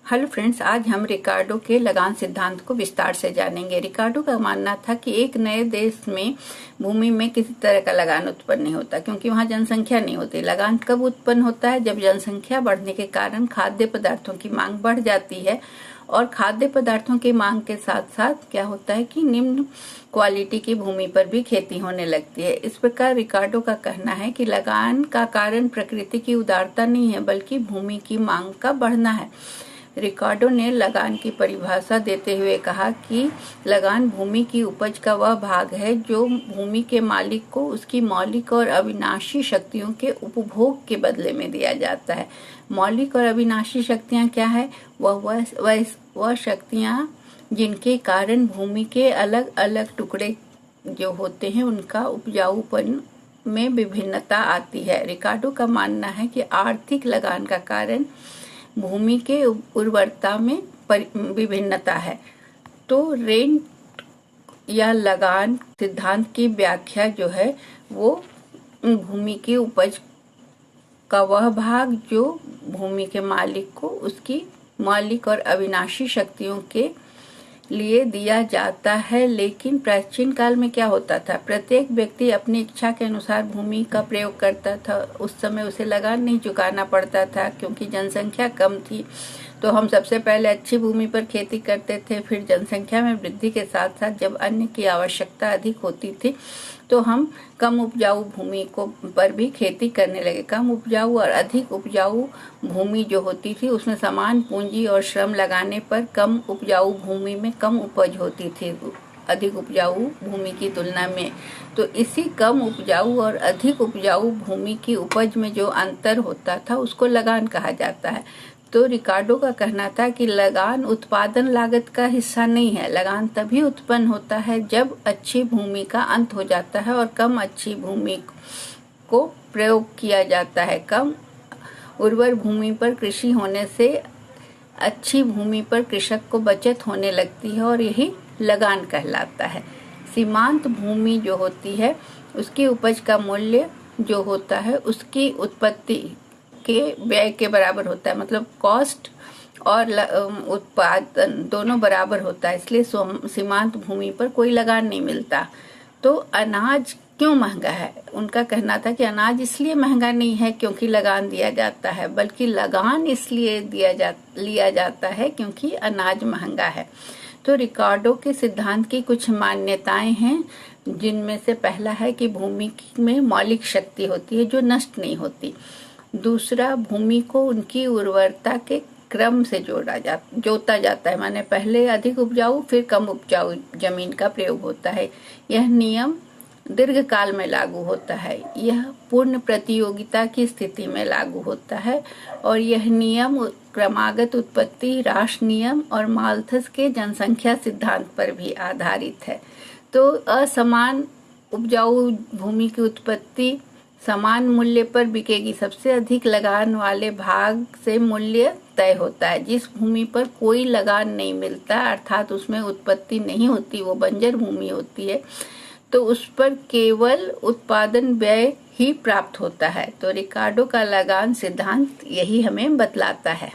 Hello friends, आज हम रिकार्डो के लगान सिद्धांत को विस्तार से जानेंगे। रिकार्डो का मानना था कि एक नए देश में भूमि में किसी तरह का लगान उत्पन्न नहीं होता, क्योंकि वहां जनसंख्या नहीं होती। लगान कब उत्पन्न होता है? जब जनसंख्या बढ़ने के कारण खाद्य पदार्थों की मांग बढ़ जाती है, और खाद्य पदार्थों की मांग के साथ साथ क्या होता है कि निम्न क्वालिटी की भूमि पर भी खेती होने लगती है। इस प्रकार रिकार्डो का कहना है कि लगान का कारण प्रकृति की उदारता नहीं है, बल्कि भूमि की मांग का बढ़ना है। रिकार्डो ने लगान की परिभाषा देते हुए कहा कि लगान भूमि की उपज का वह भाग है जो भूमि के मालिक को उसकी मौलिक और अविनाशी शक्तियों के उपभोग के बदले में दिया जाता है। मौलिक और अविनाशी शक्तियां क्या है? वह शक्तियां जिनके कारण भूमि के अलग अलग टुकड़े जो होते हैं उनका उपजाऊपन में विभिन्नता आती है। रिकार्डो का मानना है कि आर्थिक लगान का कारण भूमि के उर्वरता में विभिन्नता है। तो रेंट या लगान सिद्धांत की व्याख्या जो है वो भूमि की उपज का वह भाग जो भूमि के मालिक को उसकी मौलिक और अविनाशी शक्तियों के लिए दिया जाता है। लेकिन प्राचीन काल में क्या होता था? प्रत्येक व्यक्ति अपनी इच्छा के अनुसार भूमि का प्रयोग करता था। उस समय उसे लगान नहीं चुकाना पड़ता था, क्योंकि जनसंख्या कम थी। तो हम सबसे पहले अच्छी भूमि पर खेती करते थे, फिर जनसंख्या में वृद्धि के साथ साथ जब अन्य की आवश्यकता अधिक होती थी तो हम कम उपजाऊ भूमि को पर भी खेती करने लगे। कम उपजाऊ और अधिक उपजाऊ भूमि जो होती थी उसमें समान पूंजी और श्रम लगाने पर कम उपजाऊ भूमि में कम उपज होती थी अधिक उपजाऊ भूमि की तुलना में। तो इसी कम उपजाऊ और अधिक उपजाऊ भूमि की उपज में जो अंतर होता था उसको लगान कहा जाता है। तो रिकार्डो का कहना था कि लगान उत्पादन लागत का हिस्सा नहीं है। लगान तभी उत्पन्न होता है जब अच्छी भूमि का अंत हो जाता है और कम अच्छी भूमि को प्रयोग किया जाता है। कम उर्वर भूमि पर कृषि होने से अच्छी भूमि पर कृषक को बचत होने लगती है और यही लगान कहलाता है। सीमांत भूमि जो होती है उसकी उपज का मूल्य जो होता है उसकी उत्पत्ति के व्यय के बराबर होता है। मतलब कॉस्ट और उत्पादन दोनों बराबर होता है, इसलिए सीमांत भूमि पर कोई लगान नहीं मिलता। तो अनाज क्यों महंगा है? उनका कहना था कि अनाज इसलिए महंगा नहीं है क्योंकि लगान दिया जाता है, बल्कि लगान इसलिए लिया जाता है क्योंकि अनाज महंगा है। तो रिकार्डो के सिद्धांत की कुछ मान्यताएं हैं, जिनमें से पहला है कि भूमि में मौलिक शक्ति होती है जो नष्ट नहीं होती। दूसरा, भूमि को उनकी उर्वरता के क्रम से जोता जाता है, माने पहले अधिक उपजाऊ फिर कम उपजाऊ जमीन का प्रयोग होता है। यह नियम दीर्घ काल में लागू होता है। यह पूर्ण प्रतियोगिता की स्थिति में लागू होता है, और यह नियम क्रमागत उत्पत्ति, राष्ट्र नियम और माल्थस के जनसंख्या सिद्धांत पर भी आधारित है। तो असमान उपजाऊ भूमि की उत्पत्ति समान मूल्य पर बिकेगी। सबसे अधिक लगान वाले भाग से मूल्य तय होता है। जिस भूमि पर कोई लगान नहीं मिलता, अर्थात उसमें उत्पत्ति नहीं होती, वो बंजर भूमि होती है, तो उस पर केवल उत्पादन व्यय ही प्राप्त होता है। तो रिकार्डो का लगान सिद्धांत यही हमें बतलाता है।